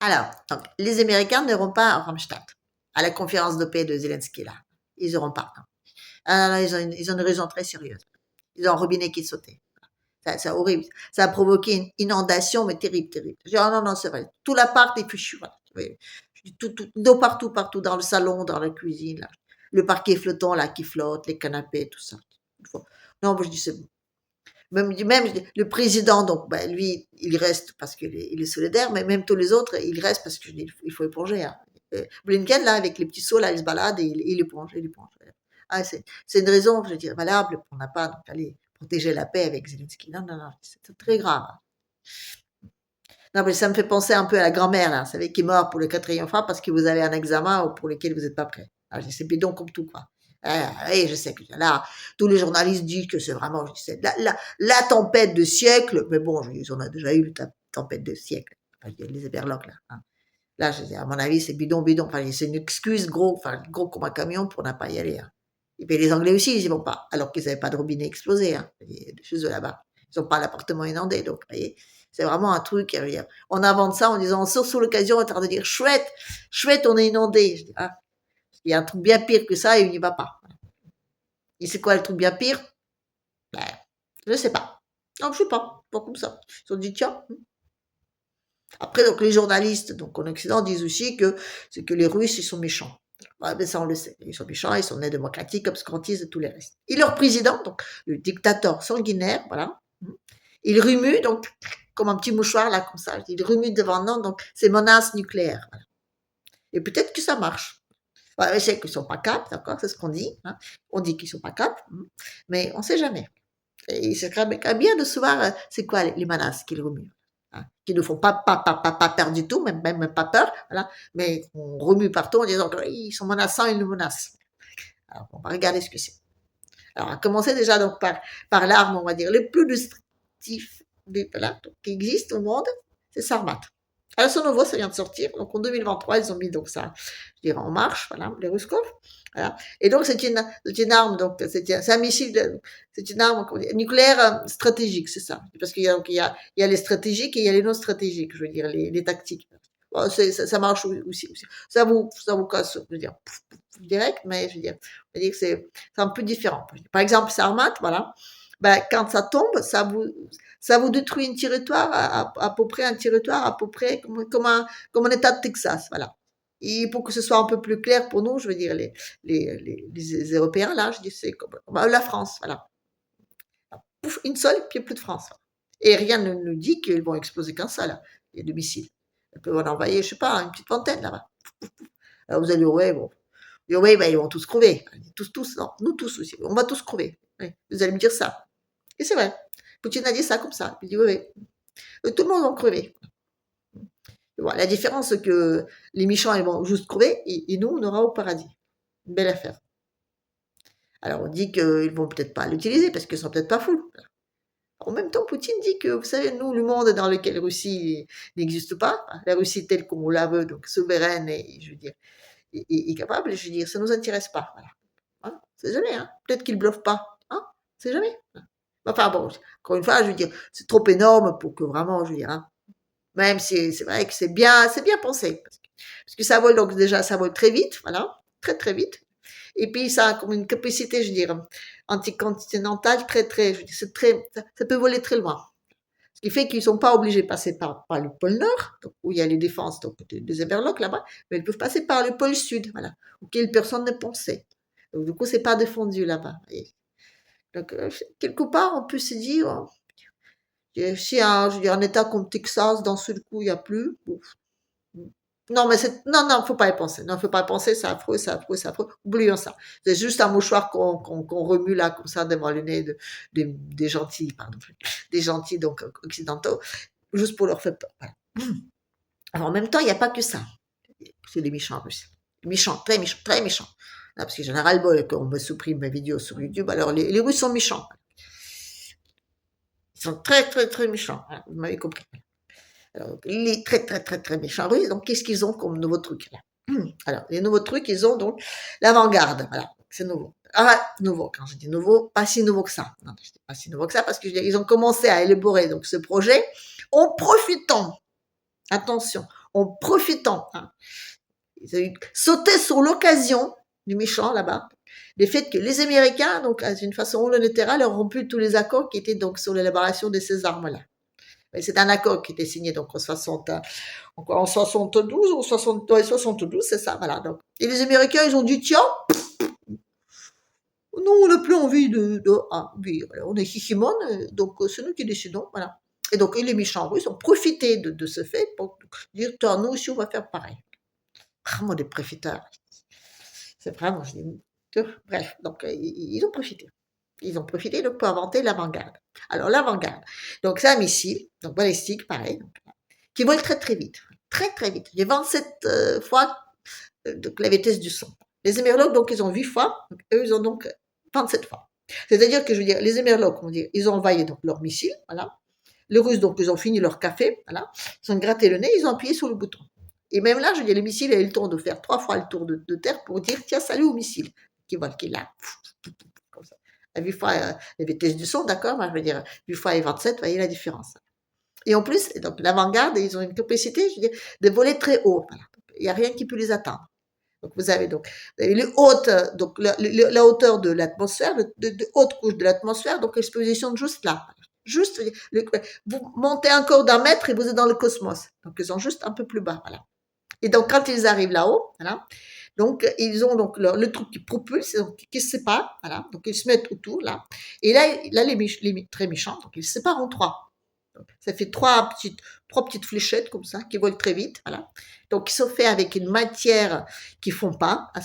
Alors, donc, les Américains n'iront pas à Ramstein, à la conférence de paix de Zelensky, là. Ils n'iront pas. Non. Ah, non, ils ont une raison très sérieuse. Ils ont un robinet qui sautait. C'est horrible. Ça a provoqué une inondation, mais terrible, terrible. Je dis, oh non, non, c'est vrai. Tout l'appart est fichu. Voilà. Oui. D'eau partout, partout, dans le salon, dans la cuisine, là. Le parquet flottant, là, qui flotte, les canapés, tout ça. Non, moi, je dis, c'est bon. Même le président, donc, ben, lui, il reste parce il est solidaire, mais même tous les autres, ils restent parce qu'il faut éponger. Hein. Blinken, là, avec les petits seaux, là, il se balade et il éponge, il éponge. Ah, c'est une raison, je veux dire, valable pour n'a pas, donc, aller protéger la paix avec Zelensky. Non, non, non, c'est très grave. Non, mais ça me fait penser un peu à la grand-mère, là, vous savez, qui est morte pour le 4e fois parce que vous avez un examen pour lequel vous n'êtes pas prêt. Ah, c'est bidon comme tout, quoi. Et je sais que là, tous les journalistes disent que c'est vraiment, c'est la tempête de siècle, mais bon, ils en ont déjà eu la tempête de siècle. Enfin, je dis, les Eberlocs, là. Hein. Là, à mon avis, c'est bidon, bidon. Enfin, c'est une excuse gros comme un camion pour ne pas y aller. Hein. Et puis les Anglais aussi, ils y vont pas, alors qu'ils n'avaient pas de robinet explosé, hein, chez eux là-bas. Ils n'ont pas l'appartement inondé, donc, vous voyez, c'est vraiment un truc. On invente ça en disant, sous l'occasion, on est en train de dire, chouette, chouette, on est inondé. Je dis, ah, il y a un truc bien pire que ça et on n'y va pas. Et c'est quoi le truc bien pire? Ben, je sais pas. Non, je sais pas comme ça. Ils se sont dit, tiens. Après, donc, les journalistes, donc, en Occident, disent aussi que c'est que les Russes, ils sont méchants. Ouais, ben ça, on le sait. Ils sont méchants, ils sont nés démocratiques, obscurantistes et tout le reste. Et leur président, donc, le dictateur sanguinaire, voilà, il remue, donc, comme un petit mouchoir, là, comme ça. Il remue devant nous, donc, ces menaces nucléaires. Voilà. Et peut-être que ça marche. Ouais, je sais qu'ils sont pas capables, d'accord, c'est ce qu'on dit. Hein. On dit qu'ils sont pas capables, mais on sait jamais. Et c'est quand même bien de savoir c'est quoi les menaces qu'ils remuent. Hein, qui ne font pas peur du tout, même pas peur, voilà, mais on remue partout en disant qu'ils sont menaçants, ils nous menacent. Alors, on va regarder ce que c'est. Alors, on va commencer déjà donc par l'arme, on va dire, le plus destructif voilà, qui existe au monde, c'est Sarmat. Alors, ce nouveau, ça vient de sortir. Donc, en 2023, ils ont mis donc ça, je dirais, en marche, voilà, les Ruskov. Voilà. Et donc, c'est une arme, donc, c'est un missile, c'est une arme nucléaire stratégique, c'est ça. Parce qu'il y a, donc, il y a les stratégiques et il y a les non stratégiques, je veux dire, les tactiques. Bon, ça marche aussi. Ça vous casse, je veux dire, direct, mais je veux dire, que c'est un peu différent. Par exemple, Sarmat, voilà, ben, quand ça tombe, ça vous détruit un territoire, à peu près un territoire, à peu près comme un état de Texas, voilà. Et pour que ce soit un peu plus clair pour nous, je veux dire, les Européens, là, je dis, c'est comme la France, voilà. Pouf, une seule, puis plus de France. Et rien ne nous dit qu'ils vont exploser qu'un seul, les deux missiles. Ils peuvent en envoyer, je sais pas, une petite vingtaine là-bas. Alors vous allez dire, ouais, bon. Oui, ben, ils vont tous crever. Tous, non, nous tous aussi. On va tous crever. Oui. Vous allez me dire ça. Et c'est vrai. Poutine a dit ça comme ça. Il dit, oui, oui. Tout le monde va crever. Voilà, la différence, c'est que les méchants, ils vont juste crever et nous, on aura au paradis. Une belle affaire. Alors, on dit qu'ils vont peut-être pas l'utiliser parce qu'ils sont peut-être pas fous. En même temps, Poutine dit que, vous savez, nous, le monde dans lequel la Russie n'existe pas, la Russie telle qu'on la veut, donc souveraine et, je veux dire, et capable, je veux dire, ça ne nous intéresse pas. Voilà. Hein, c'est jamais, hein. Peut-être qu'il ne bluffe pas. Hein, c'est jamais. Enfin bon, encore une fois, je veux dire, c'est trop énorme pour que vraiment, je veux dire, hein, même si c'est vrai que c'est bien pensé. Parce que ça vole, donc déjà, ça vole très vite, voilà, très très vite. Et puis ça a comme une capacité, je veux dire, anticontinentale très, je veux dire, ça peut voler très loin. Ce qui fait qu'ils ne sont pas obligés de passer par le pôle Nord, donc, où il y a les défenses donc, des Everlocks là-bas, mais ils peuvent passer par le pôle Sud, voilà, auquel personne ne pensait. Donc, du coup, c'est pas défendu là-bas. Donc, quelque part, on peut se dire, si je veux dire, un État comme Texas, d'un seul coup, il n'y a plus, ouf. Non, mais non, faut pas y penser. Non, faut pas y penser, c'est affreux, c'est affreux, c'est affreux. Oublions ça. C'est juste un mouchoir qu'on remue là, comme ça, devant le nez des gentils, pardon, des gentils, donc, occidentaux, juste pour leur faire peur. Voilà. Alors, en même temps, il n'y a pas que ça. C'est les méchants russes. Méchants, très méchants, très méchants. Là, parce que j'ai ras-le-bol qu'on me supprime mes vidéos sur YouTube. Alors, les Russes sont méchants. Ils sont très, très, très méchants. Voilà, vous m'avez compris. Alors, les très, très, très, très méchants russes, donc, qu'est-ce qu'ils ont comme nouveau truc là? Alors, les nouveaux trucs, ils ont donc l'avant-garde. Voilà, c'est nouveau. Ah, nouveau, quand je dis nouveau, pas si nouveau que ça. Non, je dis pas si nouveau que ça parce qu'ils ont commencé à élaborer donc ce projet en profitant, attention, en profitant. Hein. Ils ont sauté sur l'occasion du méchant là-bas, le fait que les Américains, donc d'une façon unilatérale, ont rompu tous les accords qui étaient donc sur l'élaboration de ces armes-là. C'est un accord qui était signé donc en 72 ou 60, ouais, 72, c'est ça, voilà. Donc, et les Américains, ils ont dit tiens, non, on n'a plus envie oui, voilà, on est Shishimon, donc c'est nous qui décidons, voilà. Et donc, les méchants russes ont profité de ce fait pour dire tiens, nous aussi, on va faire pareil. Vraiment des profiteurs. C'est vraiment, bref, donc ils ont profité. Ils ont profité donc pour inventer l'avant-garde. Alors l'avant-garde, donc c'est un missile, donc balistique, pareil, donc, qui vole très très vite, très très vite. Il y a 27 fois donc, la vitesse du son. Les émerlogues, donc ils ont 8 fois, donc, eux ils ont donc 27 fois. C'est-à-dire que je veux dire, les émerlogues, on dit, ils ont envoyé donc leur missile, voilà. Les Russes, donc ils ont fini leur café, voilà. Ils ont gratté le nez, ils ont appuyé sur le bouton. Et même là, je veux dire, le missile a eu le temps de faire 3 fois le tour de terre pour dire tiens, salut au missile, qui vole, qui est là, comme ça. À 8 fois la vitesse du son, d'accord, je veux dire, 8 fois et 27, vous voyez la différence. Et en plus, donc l'avant-garde, ils ont une capacité, je veux dire, de voler très haut. Voilà. Il n'y a rien qui peut les atteindre. Donc vous avez les hautes, donc la hauteur de l'atmosphère, de haute couche de l'atmosphère, donc ils se positionnent juste là. Juste, vous montez encore d'un mètre et vous êtes dans le cosmos. Donc ils sont juste un peu plus bas, voilà. Et donc quand ils arrivent là-haut, voilà, donc ils ont donc le truc qui propulse, donc, qui se sépare, voilà, donc ils se mettent autour là. Et là les très méchants, donc ils se séparent en trois. Donc, ça fait trois petites fléchettes comme ça qui volent très vite, voilà. Donc ils sont faits avec une matière qui fond pas on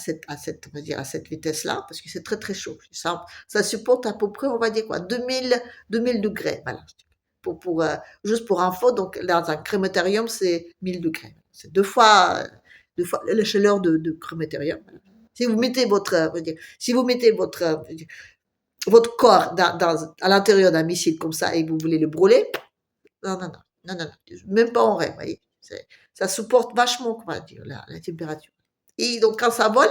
va dire à cette vitesse-là, parce que c'est très très chaud. Ça supporte à peu près, on va dire quoi, 2000 degrés, voilà. Juste pour info, donc dans un crématorium c'est 1000 degrés. C'est deux fois la chaleur de crématorium. Voilà. Si vous mettez votre corps à l'intérieur d'un missile comme ça et que vous voulez le brûler, non, non, non, non, non, non, même pas en rêve, vous voyez. Ça supporte vachement, on va dire, la température. Et donc, quand ça vole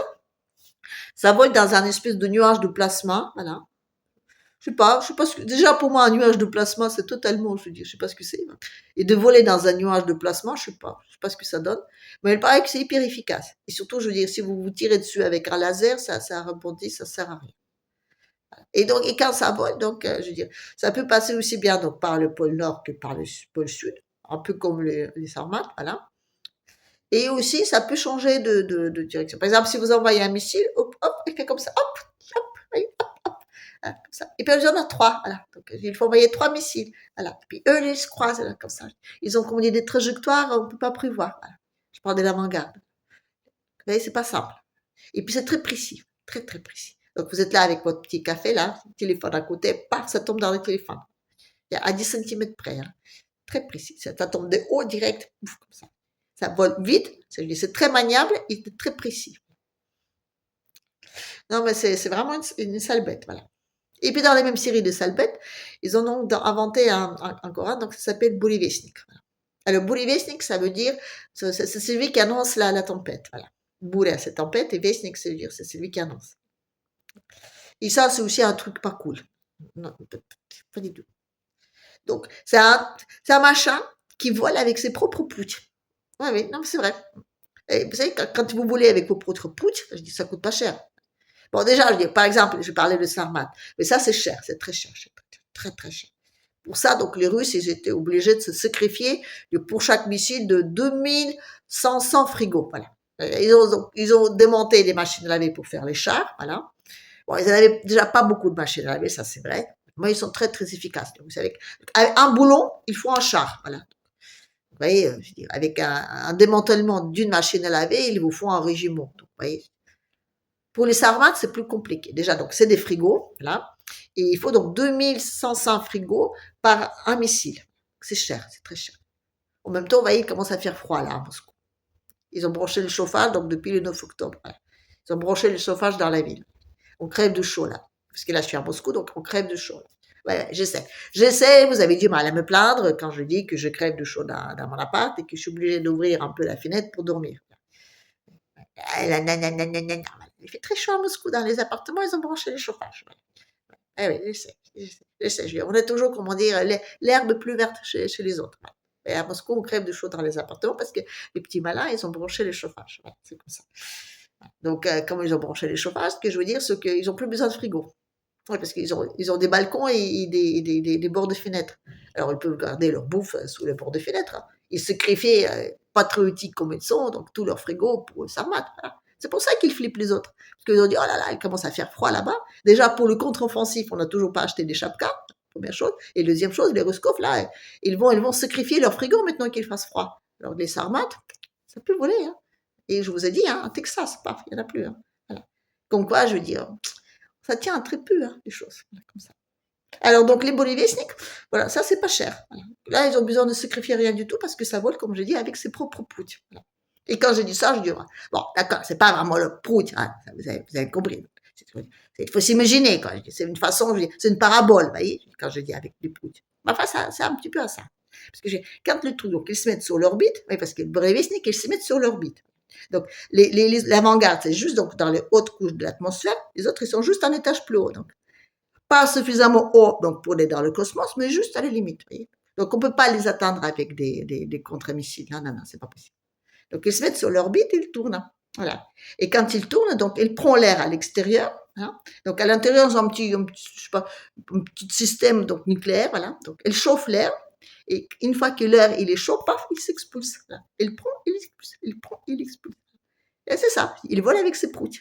dans un espèce de nuage de plasma, voilà. Je sais pas déjà pour moi, un nuage de plasma, c'est totalement, je sais pas ce que c'est. Et de voler dans un nuage de plasma, je sais pas ce que ça donne. Mais il paraît que c'est hyper efficace. Et surtout, je veux dire, si vous vous tirez dessus avec un laser, ça rebondit, ça sert à rien. Et donc, et quand ça vole, donc, je veux dire, ça peut passer aussi bien donc par le pôle Nord que par le pôle Sud, un peu comme les sarmates, voilà. Et aussi, ça peut changer de direction. Par exemple, si vous envoyez un missile, hop, hop, il fait comme ça, hop, hop, hop, hop, comme ça. Et puis, il y en a trois, voilà. Donc, il faut envoyer 3 missiles, voilà. Et puis, eux, ils se croisent, là, comme ça. Ils ont, comme on dit, des trajectoires, on ne peut pas prévoir, voilà. Je parle de l'avant-garde. Vous voyez, c'est pas simple. Et puis, c'est très précis, très, très précis. Donc, vous êtes là avec votre petit café, là, téléphone à côté, paf, ça tombe dans le téléphone. Il y a à 10 cm près, hein. Très précis. Ça tombe de haut direct, ouf, comme ça. Ça vole vite, c'est très maniable et très précis. Non, mais c'est vraiment une sale bête, voilà. Et puis dans la même série de sales bêtes, ils en ont inventé encore un, donc ça s'appelle Burevestnik. Voilà. Alors Burevestnik, ça veut dire, c'est celui qui annonce la tempête, voilà. Bure, c'est tempête, et Vestnik, ça veut dire, c'est celui qui annonce. Et ça, c'est aussi un truc pas cool. Non, pas du tout. Donc, c'est un machin qui vole avec ses propres poutres. Ouais, oui, non, mais c'est vrai. Et vous savez, quand vous volez avec vos propres poutres, je dis, ça coûte pas cher. Bon, déjà, je dis, par exemple, je parlais de Sarmat, mais ça, c'est cher, c'est très cher, très, très cher. Pour ça, donc, les Russes, ils étaient obligés de se sacrifier pour chaque missile de 2500 frigos, voilà. Ils ont démonté les machines à laver pour faire les chars, voilà. Bon, ils n'avaient déjà pas beaucoup de machines à laver, ça c'est vrai. Mais ils sont très, très efficaces. Donc, vous savez, avec un boulon, il faut un char, voilà. Vous voyez, je veux dire, avec un démantèlement d'une machine à laver, il vous faut un régiment. Donc, vous voyez. Pour les sarmates, c'est plus compliqué. Déjà, donc, c'est des frigos, là. Et il faut donc 2105 frigos par un missile. C'est cher, c'est très cher. En même temps, vous voyez, il commence à faire froid, là, à Moscou. Ils ont branché le chauffage, donc, depuis le 9 octobre. Voilà. Ils ont branché le chauffage dans la ville. On crève de chaud, là. Parce que là, je suis à Moscou, donc on crève de chaud. Ouais, je sais. Je sais, vous avez du mal à me plaindre quand je dis que je crève de chaud dans mon appart et que je suis obligée d'ouvrir un peu la fenêtre pour dormir. Il fait très chaud à Moscou dans les appartements, ils ont branché les chauffages. Eh oui, je sais. On est toujours, comment dire, l'herbe plus verte chez les autres. Et à Moscou, on crève de chaud dans les appartements parce que les petits malins, ils ont branché les chauffages. Voilà, c'est comme ça. Donc, comme ils ont branché les chauffages, ce que je veux dire, c'est qu'ils n'ont plus besoin de frigo. Oui, parce qu'ils ont des balcons et des bords de fenêtres. Alors, ils peuvent garder leur bouffe sous les bords de fenêtres. Hein. Ils sacrifient patriotiques comme ils sont, donc tout leur frigo pour Sarmat. Voilà. C'est pour ça qu'ils flippent les autres. Parce qu'ils ont dit, oh là là, il commence à faire froid là-bas. Déjà, pour le contre-offensif, on n'a toujours pas acheté des chapkas, première chose. Et deuxième chose, les Ruskov, là, ils vont sacrifier leur frigo maintenant qu'il fasse froid. Alors, les Sarmat, ça peut voler. Hein. Et je vous ai dit, hein, en Texas, paf, il n'y en a plus. Hein. Voilà. Comme quoi, je veux dire, ça tient très peu, hein, les choses, voilà, comme ça. Alors, donc, les Boliviesnik, voilà, ça, c'est pas cher. Voilà. Là, ils ont besoin de sacrifier rien du tout parce que ça vole, comme je dis, avec ses propres proutes. Voilà. Et quand je dis ça, je dis, bon, d'accord, c'est pas vraiment le prout, hein, vous avez compris. Il faut s'imaginer, quoi. C'est une façon, c'est une parabole, vous voyez, quand je dis avec les proutes. Enfin, ça, c'est un petit peu à ça. Parce que quand le truc, donc, ils se mettent sur l'orbite, oui, parce que les Boliviesnik, ils se mettent sur l'orbite. Donc, l'avant-garde, c'est juste donc, dans les hautes couches de l'atmosphère. Les autres, ils sont juste un étage plus haut. Donc, pas suffisamment haut donc, pour aller dans le cosmos, mais juste à la limite. Voyez. Donc, on ne peut pas les atteindre avec des contre-missiles. Non, c'est pas possible. Donc, ils se mettent sur l'orbite et ils tournent. Voilà. Et quand ils tournent, donc, ils prennent l'air à l'extérieur. Hein. Donc, à l'intérieur, ils ont je sais pas, un petit système donc, nucléaire. Voilà. Donc, ils chauffent l'air. Et une fois que l'air il est chaud, paf, il s'expulse. Il prend, il expulse, il prend, il expulse. Et c'est ça, il vole avec ses proutes.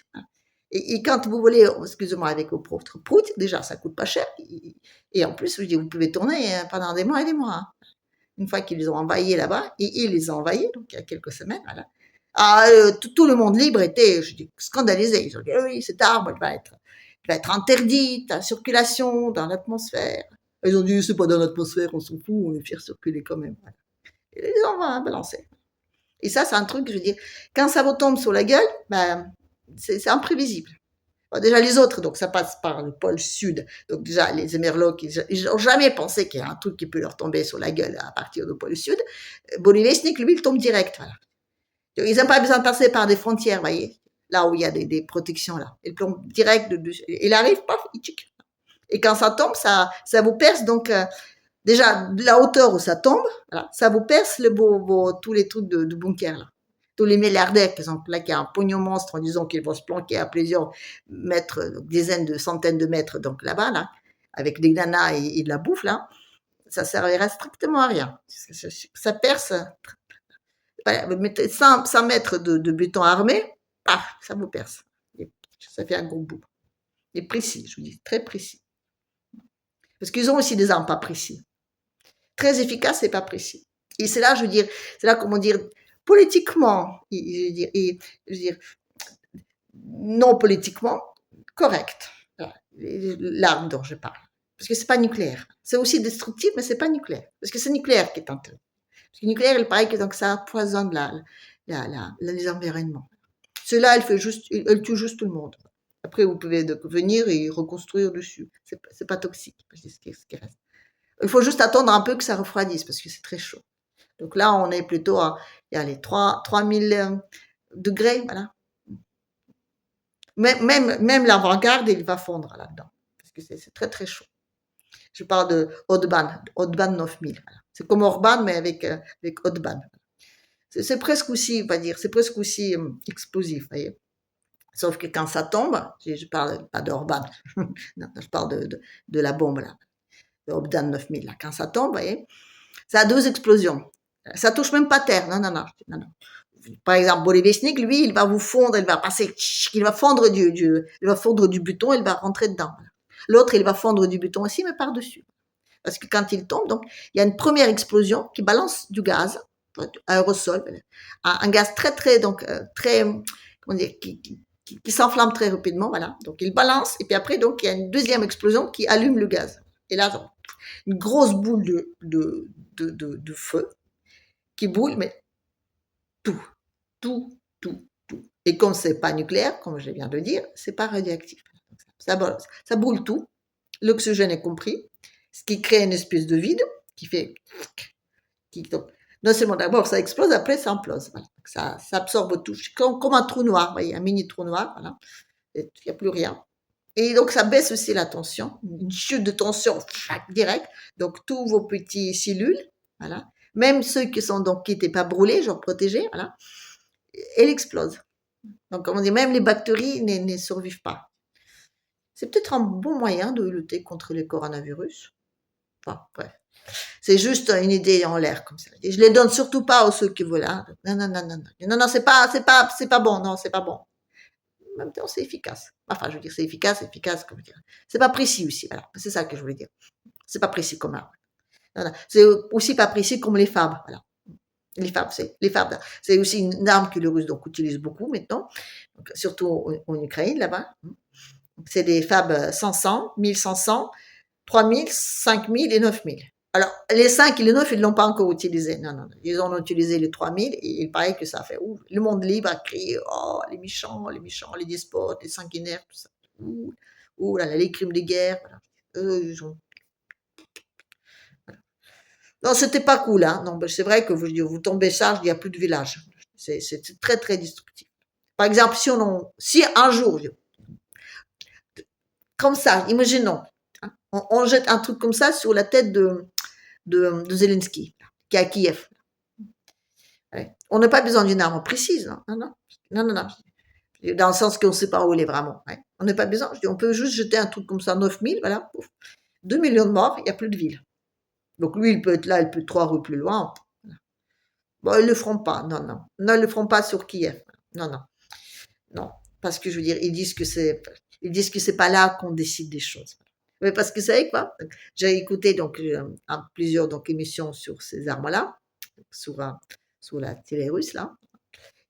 Et quand vous volez, excusez-moi, avec vos propres proutes, déjà, ça coûte pas cher. Et en plus, je dis, vous pouvez tourner pendant des mois et des mois. Une fois qu'ils les ont envahis là-bas, et ils les ont envahis, donc il y a quelques semaines, voilà. Tout le monde libre était, je dis, scandalisé. Ils ont dit, oui, cette arme, elle va être interdite à circulation dans l'atmosphère. Ils ont dit, c'est pas dans l'atmosphère, on s'en fout, on est fiers de circuler quand même. Voilà. Et ils ont balancé. Et ça, c'est un truc, je veux dire, quand ça vous tombe sur la gueule, ben, c'est imprévisible. Bon, déjà, les autres, donc ça passe par le pôle sud. Donc déjà, les Émerlocs, ils n'ont jamais pensé qu'il y a un truc qui peut leur tomber sur la gueule à partir du pôle sud. Boliviesnik, lui, il tombe direct. Voilà. Donc, ils n'ont pas besoin de passer par des frontières, vous voyez, là où il y a des protections. Là. Il tombe direct. Il arrive, paf, il tic. Et quand ça tombe, ça vous perce. Donc, déjà, de la hauteur où ça tombe, voilà, ça vous perce tous les trucs de bunker. Là. Tous les milliardaires qui ont plaqué un pognon monstre en disant qu'ils vont se planquer à plusieurs mètres, donc dizaines de centaines de mètres, donc là-bas, là, avec des nanas et de la bouffe, là, ça servirait strictement à rien. Ça perce. Vous mettez 100 mètres de béton armé, paf, ça vous perce. Et ça fait un gros bout. Et précis, je vous dis, très précis. Parce qu'ils ont aussi des armes pas précis. Très efficaces et pas précis. Et c'est là, je veux dire, c'est là, comment dire, politiquement, je veux dire, non politiquement, correct. L'arme dont je parle. Parce que c'est pas nucléaire. C'est aussi destructif, mais c'est pas nucléaire. Parce que c'est nucléaire qui est interdit. Parce que nucléaire, il paraît que donc ça empoisonne les environnements. Cela, elle tue juste tout le monde. Après, vous pouvez venir et reconstruire dessus. C'est pas toxique. C'est ce qui reste. Il faut juste attendre un peu que ça refroidisse parce que c'est très chaud. Donc là, on est plutôt à les 3000 degrés, voilà. Même l'avant-garde, il va fondre là-dedans parce que c'est très très chaud. Je parle de Haute-Ban 9000. Voilà. C'est comme Orban, mais avec Haute-Ban. C'est presque aussi, on va dire, c'est presque aussi explosif, voyez. Sauf que quand ça tombe, je parle pas d'Orban, non, je parle de la bombe là, de Haute-Ban 9000. Là. Quand ça tombe, voyez, ça a 2 explosions. Ça touche même pas terre, non. Par exemple, Boliviesnik, lui, il va vous fondre, il va passer, il va fondre du béton, il va rentrer dedans. L'autre, il va fondre du béton aussi, mais par-dessus. Parce que quand il tombe, donc, il y a une première explosion qui balance du gaz, aérosol, un gaz très, donc, très, comment dire, qui s'enflamme très rapidement, voilà. Donc, il balance, et puis après, donc, il y a une deuxième explosion qui allume le gaz. Et là, donc, une grosse boule de feu qui boule, mais tout. Et comme c'est pas nucléaire, comme je viens de le dire, c'est pas radioactif. Ça brûle tout, l'oxygène est compris, ce qui crée une espèce de vide qui fait, donc, non seulement d'abord ça explose, après ça implose. Voilà. Ça absorbe tout, comme un trou noir, vous voyez, un mini trou noir, voilà. Il n'y a plus rien. Et donc ça baisse aussi la tension, une chute de tension direct. Donc tous vos petits cellules, voilà, même ceux qui n'étaient pas brûlés, genre protégés, voilà, elle explose. Donc, comme on dit, même les bactéries ne survivent pas. C'est peut-être un bon moyen de lutter contre le coronavirus. Enfin, bref. C'est juste une idée en l'air, comme ça. Et je les donne surtout pas aux ceux qui veulent, hein. Non, non, non, non, non. Non, non, c'est pas bon. Non, c'est pas bon. En même temps, c'est efficace. Enfin, je veux dire, c'est efficace, comme dire. C'est pas précis aussi, voilà. C'est ça que je voulais dire. C'est pas précis comme arme. Non, non. C'est aussi pas précis comme les fabres, voilà. Les fabres, c'est aussi une arme que les Russes donc utilisent beaucoup maintenant, donc, surtout en Ukraine là-bas. C'est des fabres 500, 1500, 3000, 5000 et 9000. Alors, les 5 et les 9, ils ne l'ont pas encore utilisé. Non, non, non. Ils ont utilisé les 3000 et il paraît que ça fait ouf. Le monde libre a crié, oh, les méchants, les despotes, les sanguinaires, tout ça. Ouh là là, les crimes de guerre. Voilà. Ils ont... Non, c'était pas cool, hein. Non, c'est vrai que vous tombez charge, il n'y a plus de village. C'est très, très destructif. Par exemple, si un jour, comme ça, imaginons, hein, on jette un truc comme ça sur la tête de Zelensky, qui est à Kiev. Ouais. On n'a pas besoin d'une arme précise, non, non, non, non, non. Dans le sens qu'on ne sait pas où il est vraiment. Ouais. On n'a pas besoin. On peut juste jeter un truc comme ça, 9000, voilà, 2 millions de morts, il n'y a plus de ville. Donc lui, il peut être là, il peut être 3 rues plus loin. Bon, ils ne le feront pas, non, non. Non, ils ne le feront pas sur Kiev. Non, non. Non. Parce que je veux dire, ils disent que c'est pas là qu'on décide des choses. Mais parce que vous savez quoi? J'ai écouté donc plusieurs donc émissions sur ces armes-là, sur la télé russe là.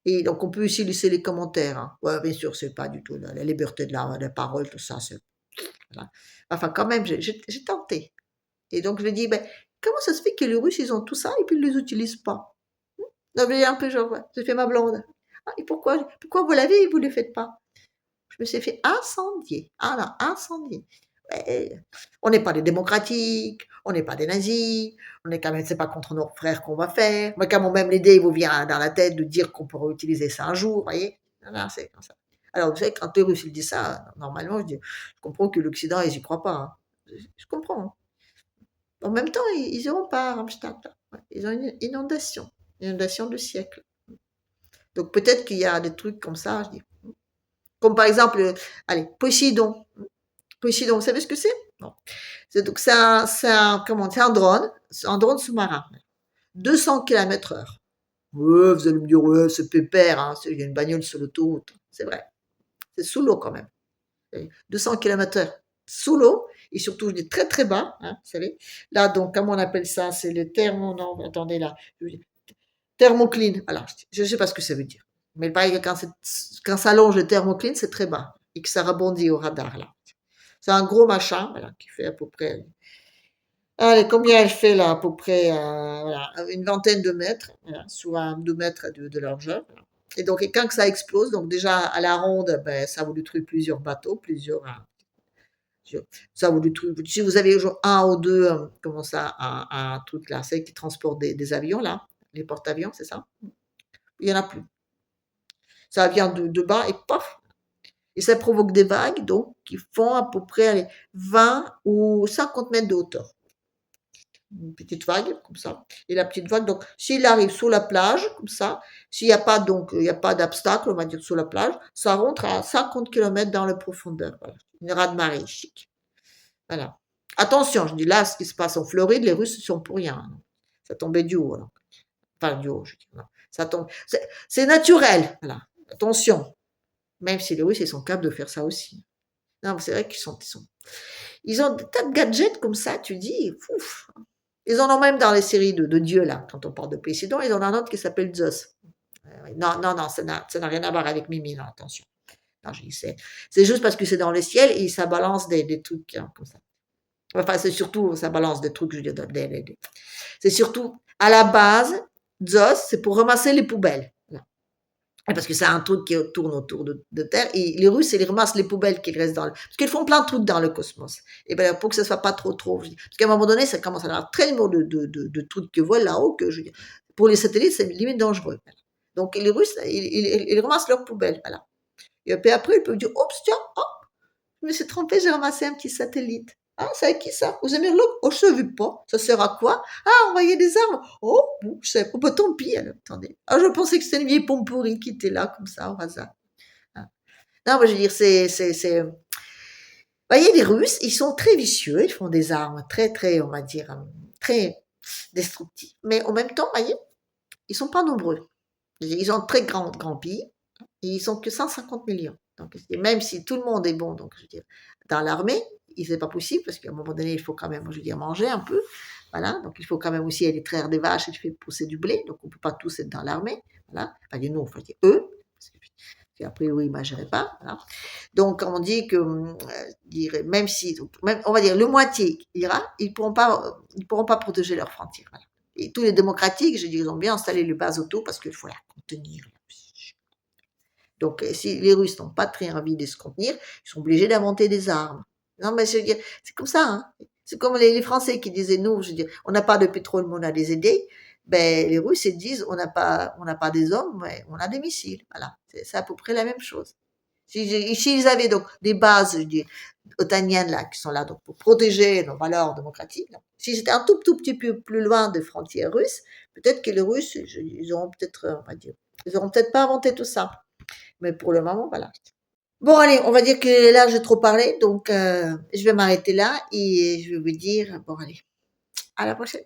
Et donc on peut aussi laisser les commentaires. Hein. Ouais, bien sûr, c'est pas du tout la liberté de la parole, tout ça. Voilà. Enfin, quand même, j'ai tenté. Et donc je me dis, ben, comment ça se fait que les Russes ils ont tout ça et puis ils les utilisent pas? Non, mais un peu genre, ouais, j'ai fait ma blonde. Ah, et pourquoi vous l'avez et vous ne le faites pas? Je me suis fait incendier. Ah non, incendier. Ouais, on n'est pas des démocratiques, on n'est pas des nazis, on est quand même, c'est pas contre nos frères qu'on va faire. Moi, quand même l'idée il vous vient dans la tête de dire qu'on pourrait utiliser ça un jour, vous voyez. Non, c'est comme ça. Alors, vous savez, quand les Russes disent ça, normalement, je comprends que l'Occident, ils y croient pas. Hein. Je comprends. Hein. En même temps, ils n'iront pas à Rammstein. Ouais, ils ont une inondation de siècle. Donc peut-être qu'il y a des trucs comme ça, je dis. Comme par exemple, allez, Poséidon. Poséidon, vous savez ce que c'est? Non. Donc c'est un drone sous-marin. 200 km/h. Ouais, vous allez me dire, ouais, c'est pépère, hein, il y a une bagnole sur l'autoroute. C'est vrai. C'est sous l'eau quand même. 200 km/h sous l'eau, et surtout, je dis très très bas, hein, vous savez. Là, donc, comment on appelle ça? C'est le non, attendez là. Thermocline. Alors, je ne sais pas ce que ça veut dire. Mais pareil, quand ça longe le thermocline, c'est très bas. Et que ça rebondit au radar, là. C'est un gros machin, voilà, qui fait à peu près. Allez, combien elle fait là? À peu près voilà, une vingtaine de mètres, voilà, sur 2 mètres de largeur. Voilà. Et donc, et quand ça explose, donc déjà à la ronde, ben, ça vous détruit plusieurs bateaux, ça vous détruit. Si vous avez un ou deux, comment ça, un truc là, c'est qui transporte des avions là, les porte-avions, c'est ça? Il n'y en a plus. Ça vient de bas et paf. Et ça provoque des vagues, donc, qui font à peu près allez, 20 ou 50 mètres de hauteur. Une petite vague, comme ça. Et la petite vague, donc, s'il arrive sur la plage, comme ça, s'il n'y a pas, donc, il n'y a pas d'obstacle, on va dire, sur la plage, ça rentre à 50 km dans la profondeur. Voilà. Une rade-marée chic. Voilà. Attention, je dis là, ce qui se passe en Floride, les Russes ne sont pour rien. Hein. Ça tombait du haut. Alors. Enfin, du haut, je dis. Non. Ça tombe. C'est naturel. Voilà. Attention. Même si les Russes, ils sont capables de faire ça aussi. Non, c'est vrai ils ont des tas de gadgets comme ça, tu dis, ouf. Ils en ont même dans les séries de Dieu, là, quand on parle de Poséidon, ils en ont un autre qui s'appelle Zeus. Non, non, non, ça n'a rien à voir avec Mimi, non, attention. Non, c'est juste parce que c'est dans le ciel et ça balance des trucs hein, comme ça. Enfin, c'est surtout, ça balance des trucs, je veux dire, c'est surtout, à la base, Zeus, c'est pour ramasser les poubelles. Parce que c'est un truc qui tourne autour de Terre. Et les Russes, ils ramassent les poubelles qui restent dans le... Parce qu'ils font plein de trucs dans le cosmos. Et bien, pour que ça soit pas trop... Parce qu'à un moment donné, ça commence à avoir tellement de trucs qui volent là-haut que, je veux dire, pour les satellites, c'est limite dangereux. Donc, les Russes, ils ramassent leurs poubelles. Voilà. Et puis après, ils peuvent dire, oups, tiens, oh, je me suis trompé, j'ai ramassé un petit satellite. Ah, c'est avec qui ça? Aux Amerlocs? Oh, je savais pas. Ça sert à quoi? Ah, envoyer des armes. Oh, bon, je sais pas. Bah, tant pis, alors, attendez. Ah, je pensais que c'était une vieille pomme pourrie qui était là, comme ça, au hasard. Ah. Non, mais je veux dire, voyez, les Russes, ils sont très vicieux, ils font des armes très, très, on va dire, très destructives. Mais en même temps, voyez, ils sont pas nombreux. Ils ont un très grand pays, et ils sont que 150 millions. Donc, même si tout le monde est bon, donc, je veux dire, dans l'armée, c'est pas possible, parce qu'à un moment donné, il faut quand même, je veux dire, manger un peu. Voilà. Donc, il faut quand même aussi aller traire des vaches et faire pousser du blé. Donc, on peut pas tous être dans l'armée. Voilà. Enfin, nous, enfin, eux. Parce que, a priori, ils ne mangeraient pas. Voilà. Donc, on dit que, même si, donc, même, on va dire, le moitié ira, ils pourront pas protéger leurs frontières. Voilà. Et tous les démocratiques, je dis, ils ont bien installé les bases auto parce qu'il faut la contenir. Donc, si les Russes n'ont pas très envie de se contenir, ils sont obligés d'inventer des armes. Non, mais je veux dire, c'est comme ça. Hein. C'est comme les Français qui disaient, nous, je veux dire, on n'a pas de pétrole, mais on a des idées. Ben, les Russes, ils disent, on n'a pas des hommes, mais on a des missiles. Voilà. C'est à peu près la même chose. S'ils avaient donc des bases, je dis, otaniennes là, qui sont là donc pour protéger nos valeurs démocratiques, là. Si c'était un tout petit peu plus loin des frontières russes, peut-être que les Russes, ils auront peut-être, on va dire, ils auront peut-être pas inventé tout ça. Mais pour le moment, voilà. Bon, allez, on va dire que là, j'ai trop parlé, donc je vais m'arrêter là et je vais vous dire, bon, allez, à la prochaine.